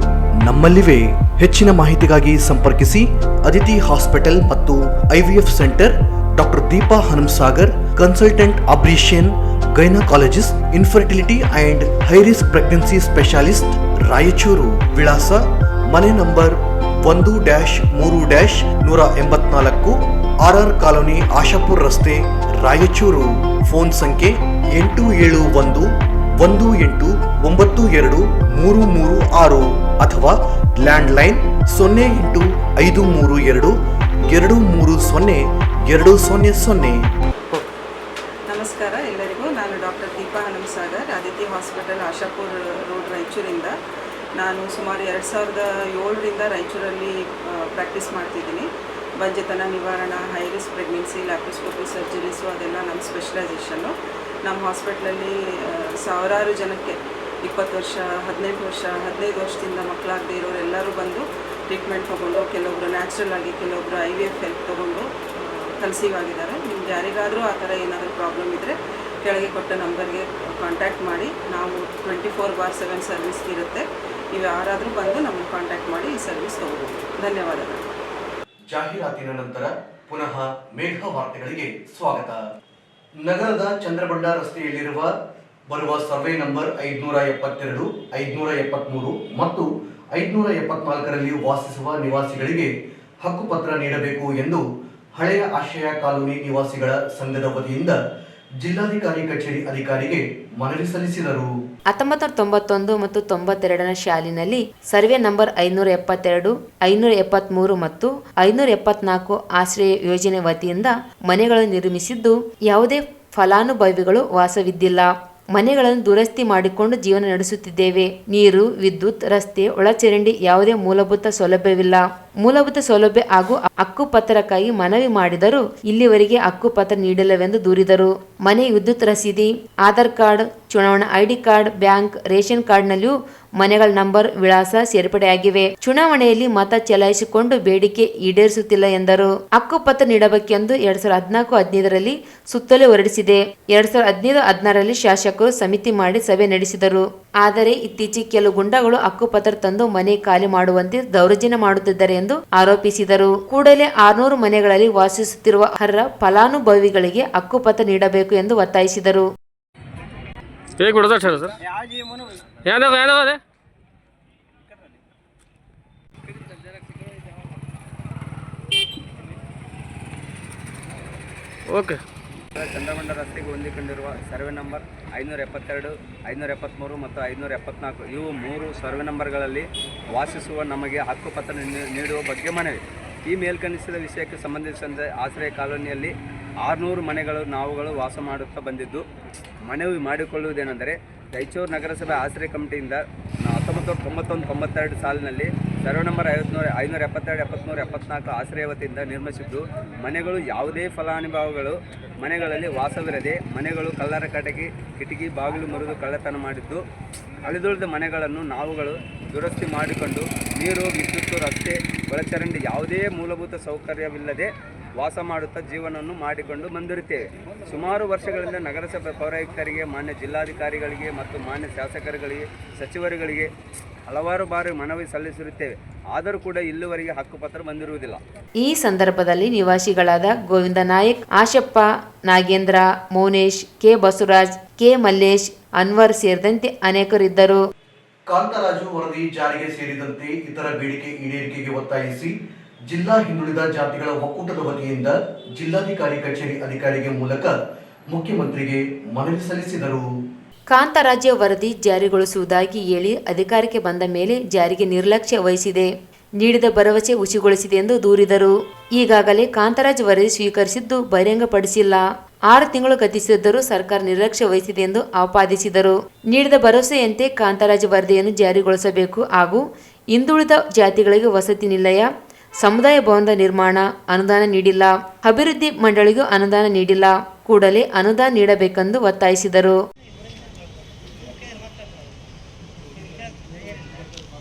ನಮ್ಮಲ್ಲಿವೆ. ಹೆಚ್ಚಿನ ಮಾಹಿತಿಗಾಗಿ ಸಂಪರ್ಕಿಸಿ Aditi hospital ಮತ್ತು IVF centre, doctor Deepa Hanumasagar, consultant obstetrician, gynaecologist, infertility and high risk pregnancy specialist, Raichur. ವಿಳಾಸ ಮನೆ ನಂಬರ್ 1-3-184, RR ಕಾಲೋನಿ, ಆಶಾಪುರ್ ರಸ್ತೆ, ರಾಯಚೂರು. ಫೋನ್ ಸಂಖ್ಯೆ 8718923336 ಅಥವಾ ಲ್ಯಾಂಡ್ಲೈನ್ 085322300200. ನಮಸ್ಕಾರ ಎಲ್ಲರಿಗೂ. ನಾನು doctor Deepa Hanumasagar, Aditi hospital, Ashapur road, ರಾಯಚೂರಿಂದ. ನಾನು ಸುಮಾರು 2007ರಿಂದ ರಾಯಚೂರಲ್ಲಿ ಪ್ರಾಕ್ಟೀಸ್ ಮಾಡ್ತಿದ್ದೀನಿ. ಬಂಜೆತನ ನಿವಾರಣಾ, high risk pregnancy, laparoscopy surgeries ಅದೆಲ್ಲ ನಮ್ಮ ಸ್ಪೆಷಲೈಸೇಷನ್ನು. ನಮ್ಮ ಹಾಸ್ಪಿಟ್ಲಲ್ಲಿ ಸಾವಿರಾರು ಜನಕ್ಕೆ 20 ವರ್ಷ, 18 ವರ್ಷ, 15 ವರ್ಷದಿಂದ ಮಕ್ಕಳಾಗದೇ ಇರೋರೆಲ್ಲರೂ ಬಂದು ಟ್ರೀಟ್ಮೆಂಟ್ ತೊಗೊಂಡು, ಕೆಲವೊಬ್ಬರು ನ್ಯಾಚುರಲ್ ಆಗಿ, ಕೆಲವೊಬ್ಬರು IVF ಹೆಲ್ಪ್ ತೊಗೊಂಡು ಕನ್ಸೀವ್ ಆಗಿದ್ದಾರೆ. ನಿಮ್ಗೆ ಯಾರಿಗಾದರೂ ಆ ಥರ ಏನಾದರೂ ಪ್ರಾಬ್ಲಮ್ ಇದ್ದರೆ ಕೆಳಗೆ ಕೊಟ್ಟ ನಂಬರ್ಗೆ ಕಾಂಟ್ಯಾಕ್ಟ್ ಮಾಡಿ. ನಾವು 24/7 ಸರ್ವಿಸ್ ಇರುತ್ತೆ. ನೀವು ಯಾರಾದರೂ ಬಂದು ನಮ್ಮನ್ನು ಕಾಂಟ್ಯಾಕ್ಟ್ ಮಾಡಿ ಈ ಸರ್ವಿಸ್ ತೊಗೋಬೋದು. ಧನ್ಯವಾದಗಳು. ಜಾಹೀರಾತಿನ ನಂತರ ಪುನಃ ಮೇಘ ವಾರ್ತೆಗಳಿಗೆ ಸ್ವಾಗತ. ನಗರದ ಚಂದ್ರಬಂಡ ರಸ್ತೆಯಲ್ಲಿರುವ ಬರುವ ಸರ್ವೆ ನಂಬರ್ 572, 573 ಮತ್ತು 574ರಲ್ಲಿ ವಾಸಿಸುವ ನಿವಾಸಿಗಳಿಗೆ ಹಕ್ಕುಪತ್ರ ನೀಡಬೇಕು ಎಂದು ಹಳೆಯ ಆಶ್ರಯ ಕಾಲೋನಿ ನಿವಾಸಿಗಳ ಸಂಘದ ವತಿಯಿಂದ ಜಿಲ್ಲಾಧಿಕಾರಿ ಕಚೇರಿ ಅಧಿಕಾರಿಗೆ ಮನವಿ ಸಲ್ಲಿಸಿದರು. 1991 ಮತ್ತು 92ರ ಶಾಲಿನಲ್ಲಿ ಸರ್ವೆ ನಂಬರ್ 572, 573 ಮತ್ತು 574 ಆಶ್ರಯ ಯೋಜನೆ ವತಿಯಿಂದ ಮನೆಗಳನ್ನು ನಿರ್ಮಿಸಿದ್ದು ಯಾವುದೇ ಫಲಾನುಭವಿಗಳು ವಾಸವಿದ್ದಿಲ್ಲ. ಮನೆಗಳನ್ನು ದುರಸ್ತಿ ಮಾಡಿಕೊಂಡು ಜೀವನ ನಡೆಸುತ್ತಿದ್ದೇವೆ. ನೀರು, ವಿದ್ಯುತ್, ರಸ್ತೆ, ಒಳಚರಂಡಿ ಯಾವುದೇ ಮೂಲಭೂತ ಸೌಲಭ್ಯವಿಲ್ಲ. ಮೂಲಭೂತ ಸೌಲಭ್ಯ ಹಾಗೂ ಹಕ್ಕುಪತ್ರಕ್ಕಾಗಿ ಮನವಿ ಮಾಡಿದರೂ ಇಲ್ಲಿವರೆಗೆ ಹಕ್ಕುಪತ್ರ ನೀಡಿಲ್ಲವೆಂದು ದೂರಿದರು. ಮನೆ ವಿದ್ಯುತ್ ರಸೀದಿ, ಆಧಾರ್ ಕಾರ್ಡ್, ಚುನಾವಣಾ ID ಕಾರ್ಡ್, ಬ್ಯಾಂಕ್, ರೇಷನ್ ಕಾರ್ಡ್ನಲ್ಲಿಯೂ ಮನೆಗಳ ನಂಬರ್, ವಿಳಾಸ ಸೇರ್ಪಡೆಯಾಗಿವೆ. ಚುನಾವಣೆಯಲ್ಲಿ ಮತ ಚಲಾಯಿಸಿಕೊಂಡು ಬೇಡಿಕೆ ಈಡೇರಿಸುತ್ತಿಲ್ಲ ಎಂದರು. ಹಕ್ಕುಪತ್ರ ನೀಡಬೇಕೆಂದು 2014-15ರಲ್ಲಿ ಸುತ್ತೋಲೆ ಹೊರಡಿಸಿದೆ. 2015-16ರಲ್ಲಿ ಶಾಸಕರು ಸಮಿತಿ ಮಾಡಿ ಸಭೆ ನಡೆಸಿದರು. ಆದರೆ ಇತ್ತೀಚೆಗೆ ಕೆಲವು ಗುಂಡಗಳು ಹಕ್ಕುಪತ್ರ ತಂದು ಮನೆ ಖಾಲಿ ಮಾಡುವಂತೆ ದೌರ್ಜನ್ಯ ಮಾಡುತ್ತಿದ್ದಾರೆ ಎಂದು ಆರೋಪಿಸಿದರು. ಕೂಡಲೇ 600 ಮನೆಗಳಲ್ಲಿ ವಾಸಿಸುತ್ತಿರುವ ಅರ್ಹ ಫಲಾನುಭವಿಗಳಿಗೆ ಹಕ್ಕುಪತ್ರ ನೀಡಬೇಕು ಎಂದು ಒತ್ತಾಯಿಸಿದರು. ಚಂದ್ರಮಂಡ ರಸ್ತೆಗೆ ಹೊಂದಿಕೊಂಡಿರುವ ಸರ್ವೆ ನಂಬರ್ 572, 573 ಮತ್ತು 574 ಇವು 3 ಸರ್ವೆ ನಂಬರ್ಗಳಲ್ಲಿ ವಾಸಿಸುವ ನಮಗೆ ಹಕ್ಕುಪತ್ರ ನೀಡುವ ಬಗ್ಗೆ ಮನವಿ. ಈ ಮೇಲ್ಕಣಿಸಿದ ವಿಷಯಕ್ಕೆ ಸಂಬಂಧಿಸಿದಂತೆ ಆಶ್ರಯ ಕಾಲೋನಿಯಲ್ಲಿ 600 ಮನೆಗಳು ನಾವುಗಳು ವಾಸ ಮಾಡುತ್ತಾ ಬಂದಿದ್ದು, ಮನವಿ ಮಾಡಿಕೊಳ್ಳುವುದೇನೆಂದರೆ ರಾಯಚೂರು ನಗರಸಭೆ ಆಶ್ರಯ ಕಮಿಟಿಯಿಂದ 1991-92 ಸಾಲಿನಲ್ಲಿ ಸರ್ವೆ ನಂಬರ್ 572, 73, 74 ಆಶ್ರಯ ವತಿಯಿಂದ ನಿರ್ಮಿಸಿದ್ದು, ಮನೆಗಳು ಯಾವುದೇ ಫಲಾನುಭವಿಗಳು ಮನೆಗಳಲ್ಲಿ ವಾಸವಿರದೆ ಮನೆಗಳು ಕಳ್ಳರ ಕಿಟಕಿ ಬಾಗಿಲು ಮುರಿದು ಕಳ್ಳತನ ಮಾಡಿದ್ದು, ಅಳಿದುಳಿದ ಮನೆಗಳನ್ನು ನಾವುಗಳು ದುರಸ್ತಿ ಮಾಡಿಕೊಂಡು ನೀರು, ವಿದ್ಯುತ್, ರಸ್ತೆ, ಒಳಚರಂಡಿ ಯಾವುದೇ ಮೂಲಭೂತ ಸೌಕರ್ಯವಿಲ್ಲದೆ ವಾಸ ಮಾಡುತ್ತಾ ಜೀವನವನ್ನು ಮಾಡಿಕೊಂಡು ಬಂದಿರುತ್ತೇವೆ. ಸುಮಾರು ವರ್ಷಗಳಿಂದ ನಗರಸಭೆ ಪೌರಾಯುಕ್ತರಿಗೆ, ಮಾನ್ಯ ಜಿಲ್ಲಾಧಿಕಾರಿಗಳಿಗೆ ಮತ್ತು ಮಾನ್ಯ ಶಾಸಕರುಗಳಿಗೆ, ಸಚಿವರುಗಳಿಗೆ ಹಲವಾರು ಬಾರಿ ಮನವಿ ಸಲ್ಲಿಸಿರುತ್ತೇವೆ. ಆದರೂ ಕೂಡ ಇಲ್ಲಿವರೆಗೆ ಹಕ್ಕುಪತ್ರ ಬಂದಿರುವುದಿಲ್ಲ. ಈ ಸಂದರ್ಭದಲ್ಲಿ ನಿವಾಸಿಗಳಾದ ಗೋವಿಂದ ನಾಯಕ್, ಆಶಪ್ಪ, ನಾಗೇಂದ್ರ, ಮೌನೇಶ್, ಕೆ ಬಸವರಾಜ್, ಕೆ ಮಲ್ಲೇಶ್, ಅನ್ವರ್ ಸೇರಿದಂತೆ ಅನೇಕರಿದ್ದರು. ಕಾಂತರಾಜು ವರದಿ ಜಾರಿಗೆ ಸೇರಿದಂತೆ ಇತರ ಬೇಡಿಕೆ ಈಡೇರಿಕೆಗೆ ಒತ್ತಾಯಿಸಿ ಜಿಲ್ಲಾ ಹಿಂದುಳಿದ ಜಾತಿಗಳ ಒಕ್ಕೂಟದ ವತಿಯಿಂದ ಜಿಲ್ಲಾಧಿಕಾರಿ ಕಚೇರಿ ಅಧಿಕಾರಿಗೆ ಮೂಲಕ ಮುಖ್ಯಮಂತ್ರಿಗೆ ಮನವಿ ಸಲ್ಲಿಸಿದರು. ಕಾಂತರಾಜ್ಯ ವರದಿ ಜಾರಿಗೊಳಿಸುವುದಾಗಿ ಹೇಳಿ ಅಧಿಕಾರಕ್ಕೆ ಬಂದ ಮೇಲೆ ಜಾರಿಗೆ ನಿರ್ಲಕ್ಷ್ಯ ವಹಿಸಿದೆ, ನೀಡಿದ ಭರವಸೆ ಹುಸಿಗೊಳಿಸಿದೆ ಎಂದು ದೂರಿದರು. ಈಗಾಗಲೇ ಕಾಂತರಾಜ್ ವರದಿ ಸ್ವೀಕರಿಸಿದ್ದು ಬಹಿರಂಗಪಡಿಸಿಲ್ಲ. 6 ತಿಂಗಳು ಗತಿಸಿದ್ದರೂ ಸರ್ಕಾರ ನಿರ್ಲಕ್ಷ್ಯ ವಹಿಸಿದೆ ಎಂದು ಆಪಾದಿಸಿದರು. ನೀಡಿದ ಭರವಸೆಯಂತೆ ಕಾಂತರಾಜ್ ವರದಿಯನ್ನು ಜಾರಿಗೊಳಿಸಬೇಕು ಹಾಗೂ ಹಿಂದುಳಿದ ಜಾತಿಗಳಿಗೆ ವಸತಿ ನಿಲಯ, ಸಮುದಾಯ ಭವನದ ನಿರ್ಮಾಣ ಅನುದಾನ ನೀಡಿಲ್ಲ, ಅಭಿವೃದ್ಧಿ ಮಂಡಳಿಗೂ ಅನುದಾನ ನೀಡಿಲ್ಲ, ಕೂಡಲೇ ಅನುದಾನ ನೀಡಬೇಕೆಂದು ಒತ್ತಾಯಿಸಿದರು.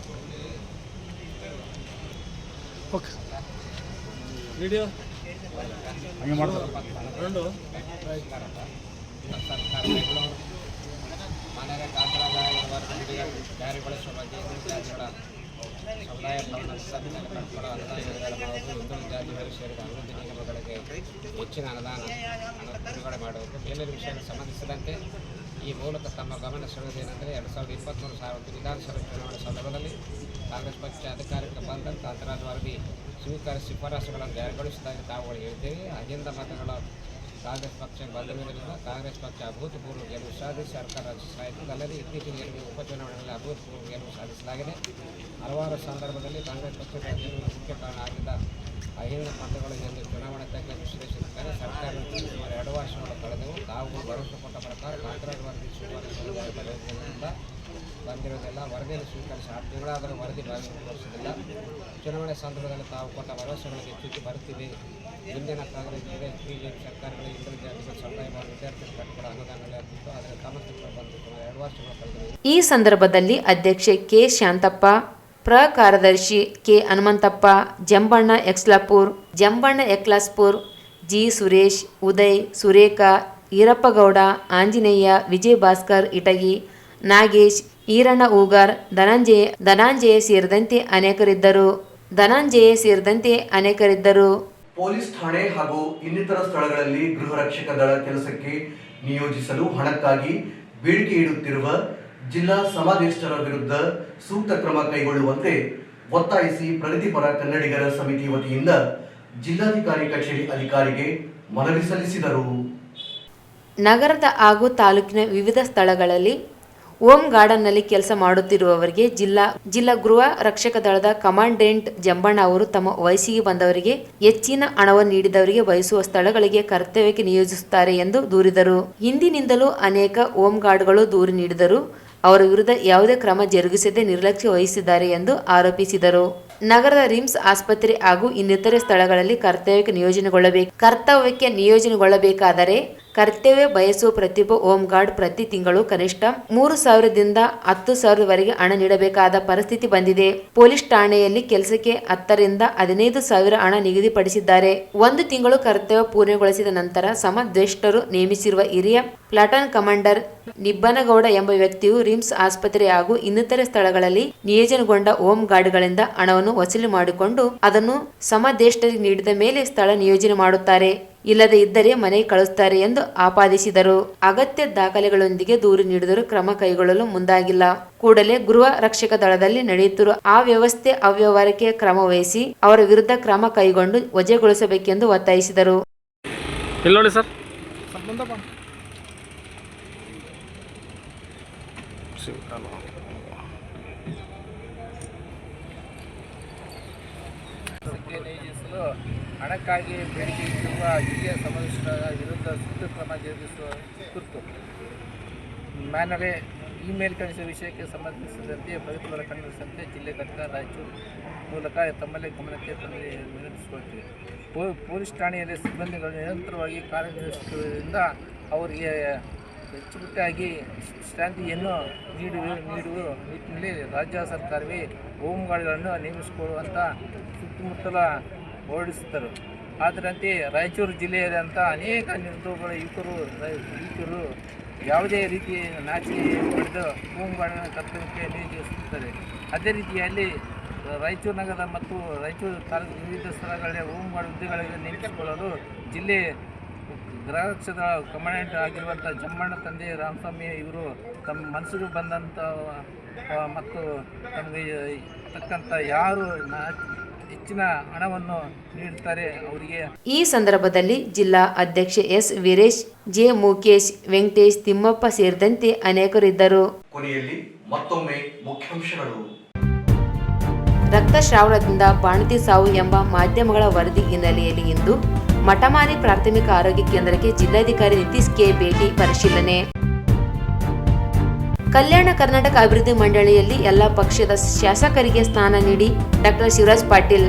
ವಿಡಿಯೋ ಮಾನ್ಯ ಕಾಂತರಾಜ್ ವರದಿ ಜಾರಿಗೊಳಿಸುವ ಬಗ್ಗೆ ಜಾತಿಗಳ ಸಮುದಾಯ ಭವನ ಕಟ್ಟಡ ಅನುದಾನ ಹಿಂದುಳಿದ ಜಾತಿಗಳಿಗೆ ಸೇರಿದ ಅಭಿವೃದ್ಧಿ ನಿಗಮಗಳಿಗೆ ಹೆಚ್ಚಿನ ಅನುದಾನ ಬಿಡುಗಡೆ ಮಾಡುವುದು ಮೇಲಿನ ವಿಷಯಕ್ಕೆ ಸಂಬಂಧಿಸಿದಂತೆ ಈ ಮೂಲಕ ತಮ್ಮ ಗಮನ ಸೆಳೆಯುವುದೇನೆಂದರೆ 2023 ವಿಧಾನಸಭೆ ಚುನಾವಣೆ ಸಂದರ್ಭದಲ್ಲಿ ಕಾಂಗ್ರೆಸ್ ಪಕ್ಷ ಅಧಿಕಾರಕ್ಕೆ ಬಂದ ಕಾಂತರಾಜ್ ವರದಿ ಸ್ವೀಕರಿಸಿ ಶಿಫಾರಸುಗಳನ್ನು ಜಾರಿಗೊಳಿಸಿದಾಗ ತಾವುಗಳು ಹೇಳಿದ್ದೇವೆ. ಅಹಿಂದ ಮತಗಳ ಕಾಂಗ್ರೆಸ್ ಪಕ್ಷಕ್ಕೆ ಬಂದಿರುವುದರಿಂದ ಕಾಂಗ್ರೆಸ್ ಪಕ್ಷ ಅಭೂತಪೂರ್ವ ಗೆಲುವು ಸಾಧಿಸಿ ಸರ್ಕಾರ ರಚಿಸಲಾಯಿತು. ಅಲ್ಲದೆ ಇತ್ತೀಚಿನ ಉಪಚುನಾವಣೆಯಲ್ಲಿ ಅಭೂತಪೂರ್ವ ಗೆಲುವು ಸಾಧಿಸಲಾಗಿದೆ. ಹಲವಾರು ಸಂದರ್ಭದಲ್ಲಿ ಕಾಂಗ್ರೆಸ್ ಪಕ್ಷದ ಗೆಲುವಿನ ಮುಖ್ಯ ಕಾರಣ ಆಗಿದ್ದ ಅಹಿಂದ ಮತಗಳು ಎಂದು ಚುನಾವಣಾ ತಜ್ಞ ವಿಶ್ಲೇಷಿಸುತ್ತಾರೆ. ಸರ್ಕಾರದ ಸುಮಾರು 2 ವರ್ಷಗಳು ಕಳೆದವು. ತಾವು ಭರವಸೆ ಕೊಟ್ಟ ಪ್ರಕಾರ ಕಾಂತರಾಜ್ ವರದಿ ಶಿಫಾರಸುಗಳಿಂದ ಬಂದಿರುವುದಿಲ್ಲ. ವರದಿಯನ್ನು ಸ್ವೀಕರಿಸಿ 6 ತಿಂಗಳಾದರೂ ವರದಿ ಬಹಿರಂಗಗೊಳಿಸುವುದಿಲ್ಲ. ಚುನಾವಣೆ ಸಂದರ್ಭದಲ್ಲಿ ತಾವು ಕೊಟ್ಟ ಭರವಸೆಗಳಿಗೆ ಚ್ಯುತಿ ಬರುತ್ತಿದೆ. ಹಿಂದಿನ ಕಾಂಗ್ರೆಸ್ ಬಿಜೆಪಿ ಸರ್ಕಾರಗಳು ಹಿಂದುಳಿದ ಜಾತಿಗಳ ಸಮುದಾಯ ವಿದ್ಯಾರ್ಥಿ ಕಟ್ಟಡ ಅನುದಾನ ನೀಡುತ್ತಿತ್ತು. ಆದರೆ ತಮ್ಮ ಸರ್ಕಾರ ಬಂದು ಸುಮಾರು 2 ವರ್ಷಗಳು ಕಳೆದಿವೆ. ಈ ಸಂದರ್ಭದಲ್ಲಿ ಅಧ್ಯಕ್ಷೆ ಕೆ ಶಾಂತಪ್ಪ, ಕಾರ್ಯದರ್ಶಿ ಕೆ ಹನುಮಂತಪ್ಪ, ಜಂಬಣ್ಣ ಎಕ್ಲಾಸ್ಪುರ್, ಜಿ ಸುರೇಶ್, ಉದಯ್, ಸುರೇಖಾ, ಈರಪ್ಪಗೌಡ, ಆಂಜನೇಯ, ವಿಜಯ್ ಭಾಸ್ಕರ್ ಇಟಗಿ, ನಾಗೇಶ್, ಈರಣ್ಣ ಹೂಗಾರ್, ಧನಂಜಯ ಸೇರಿದಂತೆ ಅನೇಕರಿದ್ದರು. ಪೊಲೀಸ್ ಠಾಣೆ ಹಾಗೂ ಇನ್ನಿತರ ಸ್ಥಳಗಳಲ್ಲಿ ಗೃಹ ರಕ್ಷಕ ದಳ ಕೆಲಸಕ್ಕೆ ನಿಯೋಜಿಸಲು ಹಣಕ್ಕಾಗಿ ಬೇಡಿಕೆ ಇಡುತ್ತಿರುವ ಜಿಲ್ಲಾ ಸಮಾದೇಷ್ಟರ ವಿರುದ್ಧ ಸೂಕ್ತ ಕ್ರಮ ಕೈಗೊಳ್ಳುವಂತೆ ಒತ್ತಾಯಿಸಿ ಪ್ರಗತಿಪರ ಕನ್ನಡಿಗರ ಸಮಿತಿ ವತಿಯಿಂದ ಜಿಲ್ಲಾಧಿಕಾರಿ ಕಚೇರಿ ಅಧಿಕಾರಿಗೆ ಮನವಿ ಸಲ್ಲಿಸಿದರು. ನಗರದ ಹಾಗೂ ತಾಲೂಕಿನ ವಿವಿಧ ಸ್ಥಳಗಳಲ್ಲಿ ಹೋಮ್ ಗಾರ್ಡನ್ನಲ್ಲಿ ಕೆಲಸ ಮಾಡುತ್ತಿರುವವರಿಗೆ ಜಿಲ್ಲಾ ಗೃಹ ರಕ್ಷಕ ದಳದ ಕಮಾಂಡೆಂಟ್ ಜಂಬಣ್ಣ ಅವರು ತಮ್ಮ ವಯಸ್ಸಿಗೆ ಬಂದವರಿಗೆ ಹೆಚ್ಚಿನ ಹಣವನ್ನು ನೀಡಿದವರಿಗೆ ಬಯಸುವ ಸ್ಥಳಗಳಿಗೆ ಕರ್ತವ್ಯಕ್ಕೆ ನಿಯೋಜಿಸುತ್ತಾರೆ ಎಂದು ದೂರಿದರು. ಹಿಂದಿನಿಂದಲೂ ಅನೇಕ ಹೋಮ್ ಗಾರ್ಡ್ಗಳು ದೂರು ನೀಡಿದರು. ಅವರ ವಿರುದ್ಧ ಯಾವುದೇ ಕ್ರಮ ಜರುಗಿಸದೆ ನಿರ್ಲಕ್ಷ್ಯ ವಹಿಸಿದ್ದಾರೆ ಎಂದು ಆರೋಪಿಸಿದರು. ನಗರದ ರಿಮ್ಸ್ ಆಸ್ಪತ್ರೆ ಹಾಗೂ ಇನ್ನಿತರೆ ಸ್ಥಳಗಳಲ್ಲಿ ಕರ್ತವ್ಯಕ್ಕೆ ನಿಯೋಜನೆಗೊಳ್ಳಬೇಕಾದರೆ ಕರ್ತವ್ಯ ಬಯಸುವ ಪ್ರತಿಯೊಬ್ಬ ಹೋಮ್ ಗಾರ್ಡ್ ಪ್ರತಿ ತಿಂಗಳು ಕನಿಷ್ಠ 3,000ದಿಂದ 10,000ವರೆಗೆ ಹಣ ನೀಡಬೇಕಾದ ಪರಿಸ್ಥಿತಿ ಬಂದಿದೆ. ಪೊಲೀಸ್ ಠಾಣೆಯಲ್ಲಿ ಕೆಲಸಕ್ಕೆ 10ರಿಂದ 15,000 ಹಣ ನಿಗದಿಪಡಿಸಿದ್ದಾರೆ. 1 ತಿಂಗಳು ಕರ್ತವ್ಯ ಪೂರ್ಣಗೊಳಿಸಿದ ನಂತರ ಸಮದ್ವೇಷ್ಟರು ನೇಮಿಸಿರುವ ಹಿರಿಯ ಪ್ಲಾಟೂನ್ ಕಮಾಂಡರ್ ನಿಬ್ಬನಗೌಡ ಎಂಬ ವ್ಯಕ್ತಿಯು ರಿಮ್ಸ್ ಆಸ್ಪತ್ರೆ ಹಾಗೂ ಇನ್ನಿತರೆ ಸ್ಥಳಗಳಲ್ಲಿ ನಿಯೋಜನೆಗೊಂಡ ಹೋಮ್ ಗಾರ್ಡ್ಗಳಿಂದ ಹಣವನ್ನು ವಸೂಲಿ ಮಾಡಿಕೊಂಡು ಅದನ್ನು ಸಮದೇಷ್ಟರಿಗೆ ನೀಡಿದ ಮೇಲೆ ಸ್ಥಳ ನಿಯೋಜನೆ ಮಾಡುತ್ತಾರೆ. ಇಲ್ಲದೆ ಇದ್ದರೆ ಮನೆಗೆ ಕಳಿಸುತ್ತಾರೆ ಎಂದು ಆಪಾದಿಸಿದರು. ಅಗತ್ಯ ದಾಖಲೆಗಳೊಂದಿಗೆ ದೂರು ನೀಡಿದರೂ ಕ್ರಮ ಕೈಗೊಳ್ಳಲು ಮುಂದಾಗಿಲ್ಲ. ಕೂಡಲೇ ಗೃಹ ರಕ್ಷಕ ದಳದಲ್ಲಿ ನಡೆಯುತ್ತಿರುವ ಅವ್ಯವಹಾರಕ್ಕೆ ಕ್ರಮ ವಹಿಸಿ ಅವರ ವಿರುದ್ಧ ಕ್ರಮ ಕೈಗೊಂಡು ವಜಾಗೊಳಿಸಬೇಕೆಂದು ಒತ್ತಾಯಿಸಿದರು. ಹಣಕ್ಕಾಗಿ ಬೇಡಿಕೆ ಇಟ್ಟಿರುವ ಹಿರಿಯ ಸಮಾವೇಶದ ವಿರುದ್ಧ ಸೂಕ್ತ ಕ್ರಮ ಜರುಗಿಸುವ ಕುರಿತು ಮ್ಯಾನರೇ ಇಮೇಲ್ ಕಳಿಸುವ ವಿಷಯಕ್ಕೆ ಸಂಬಂಧಿಸಿದಂತೆ ಪ್ರಗತಿಪರ ಕನ್ನಡ ಸಂಸ್ಥೆ ಜಿಲ್ಲೆ ಘಟಕ ರಾಯಚೂರು ಮೂಲಕ ತಮ್ಮಲ್ಲಿ ಗಮನಕ್ಕೆ ವಿನಂತಿಸಿಕೊಳ್ತೀವಿ. ಪೊಲೀಸ್ ಠಾಣೆಯಲ್ಲಿ ಸಿಬ್ಬಂದಿಗಳು ನಿರಂತರವಾಗಿ ಕಾರ್ಯನಿರ್ವಹಿಸುವುದರಿಂದ ಅವರಿಗೆ ಹೆಚ್ಚುಕಟ್ಟಾಗಿ ವಿಶ್ರಾಂತಿಯನ್ನು ನೀಡುವ ನಿಟ್ಟಿನಲ್ಲಿ ರಾಜ್ಯ ಸರ್ಕಾರವೇ ಹೋಮ್ ಗಾರ್ಡ್ಗಳನ್ನು ನೇಮಿಸಿಕೊಳ್ಳುವಂಥ ಸುತ್ತಮುತ್ತಲ ಹೊರಡಿಸುತ್ತಾರೆ. ಅದರಂತೆ ರಾಯಚೂರು ಜಿಲ್ಲೆಯಾದಂಥ ಅನೇಕ ನಿರುದ್ಯೋಗ ಯುವಕರು ಯಾವುದೇ ರೀತಿ ನಾಚಿಕೆ ಪಡೆದು ಹೋಮ್ ಗಾರ್ಡ್ನ ಕರ್ತವ್ಯಕ್ಕೆ ನಿಯೋಜಿಸುತ್ತಾರೆ. ಅದೇ ರೀತಿಯಲ್ಲಿ ರಾಯಚೂರು ನಗರ ಮತ್ತು ರಾಯಚೂರು ತಾಲೂಕು ವಿವಿಧ ಸ್ಥಳಗಳಲ್ಲಿ ಹೋಮ್ ಗಾರ್ಡ್ ಹುದ್ದೆಗಳಿಗೆ ನೇಮಿಸಿಕೊಳ್ಳಲು ಜಿಲ್ಲೆ ಗೃಹ ರಕ್ಷಕ ಕಮಾಂಡೆಂಟ್ ಆಗಿರುವಂಥ ಜಮ್ಮಣ್ಣ ತಂದೆ ರಾಮಸ್ವಾಮಿ ಇವರು ತಮ್ಮ ಮನಸ್ಸಿಗೆ ಬಂದಂಥ ಮತ್ತು ತಮಗೆ ತಕ್ಕಂಥ ಯಾರು ಹೆಚ್ಚಿನ ಹಣವನ್ನು ನೀಡುತ್ತಾರೆ ಅವರಿಗೆ. ಈ ಸಂದರ್ಭದಲ್ಲಿ ಜಿಲ್ಲಾ ಅಧ್ಯಕ್ಷ ಎಸ್ ವೀರೇಶ್, ಜೆ ಮುಖೇಶ್, ವೆಂಕಟೇಶ್, ತಿಮ್ಮಪ್ಪ ಸೇರಿದಂತೆ ಅನೇಕರಿದ್ದರು. ಕೊನೆಯಲ್ಲಿ ಮತ್ತೊಮ್ಮೆ ಮುಖ್ಯಾಂಶಗಳು. ರಕ್ತಸ್ರಾವದಿಂದ ಬಾಣಂತಿ ಸಾವು ಎಂಬ ಮಾಧ್ಯಮಗಳ ವರದಿ ಹಿನ್ನೆಲೆಯಲ್ಲಿ ಇಂದು ಮಠಮಾರಿ ಪ್ರಾಥಮಿಕ ಆರೋಗ್ಯ ಕೇಂದ್ರಕ್ಕೆ ಜಿಲ್ಲಾಧಿಕಾರಿ ನಿತೀಶ್ ಕೆ ಭೇಟಿ ಪರಿಶೀಲನೆ. ಕಲ್ಯಾಣ ಕರ್ನಾಟಕ ಅಭಿವೃದ್ಧಿ ಮಂಡಳಿಯಲ್ಲಿ ಎಲ್ಲ ಪಕ್ಷದ ಶಾಸಕರಿಗೆ ಸ್ಥಾನ ನೀಡಿ ಡಾಕ್ಟರ್ ಶಿವರಾಜ್ ಪಾಟೀಲ್.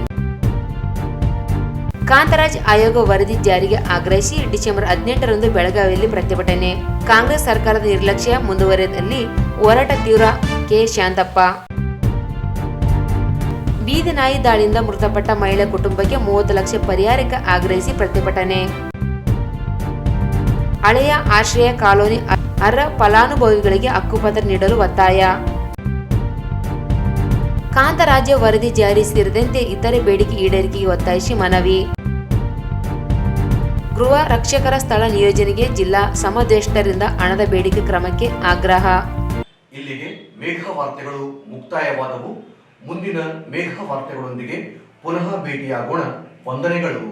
ಕಾಂತರಾಜ್ ಆಯೋಗ ವರದಿ ಜಾರಿಗೆ ಆಗ್ರಹಿಸಿ ಡಿಸೆಂಬರ್ 18ರಂದು ಬೆಳಗಾವಿಯಲ್ಲಿ ಪ್ರತಿಭಟನೆ. ಕಾಂಗ್ರೆಸ್ ಸರ್ಕಾರದ ನಿರ್ಲಕ್ಷ್ಯ ಮುಂದುವರೆದಲ್ಲಿ ಹೋರಾಟ ತೀವ್ರ. ಕೆ ಶಾಂತಪ್ಪ. ಬೀದಿ ನಾಯಿ ದಾಳಿಯಿಂದ ಮೃತಪಟ್ಟ ಮಹಿಳೆ ಕುಟುಂಬಕ್ಕೆ 30 ಲಕ್ಷ ಪರಿಹಾರಕ್ಕೆ ಆಗ್ರಹಿಸಿ ಪ್ರತಿಭಟನೆ. ಹಳೆಯ ಆಶ್ರಯ ಕಾಲೋನಿ ಅರ್ಹ ಫಲಾನುಭವಿಗಳಿಗೆ ಹಕ್ಕುಪತ್ರ ನೀಡಲು ಒತ್ತಾಯ. ಕಾಂತರಾಜ್ಯ ವರದಿ ಜಾರಿ ಸೇರಿದಂತೆ ಇತರೆ ಬೇಡಿಕೆ ಈಡೇರಿಕೆಗೆ ಒತ್ತಾಯಿಸಿ ಮನವಿ. ಗೃಹ ರಕ್ಷಕರ ಸ್ಥಳ ನಿಯೋಜನೆಗೆ ಜಿಲ್ಲಾ ಸಮದೇಷ್ಟರಿಂದ ಹಣದ ಬೇಡಿಕೆ ಕ್ರಮಕ್ಕೆ ಆಗ್ರಹ. ಇಲ್ಲಿಗೆ ಮೇಘ ವಾರ್ತೆಗಳು ಮುಕ್ತಾಯವಾದವು. ಮುಂದಿನ ಮೇಘ ವಾರ್ತೆಗಳೊಂದಿಗೆ ಪುನಃ ಭೇಟಿಯಾಗೋಣ. ವಂದನೆಗಳು.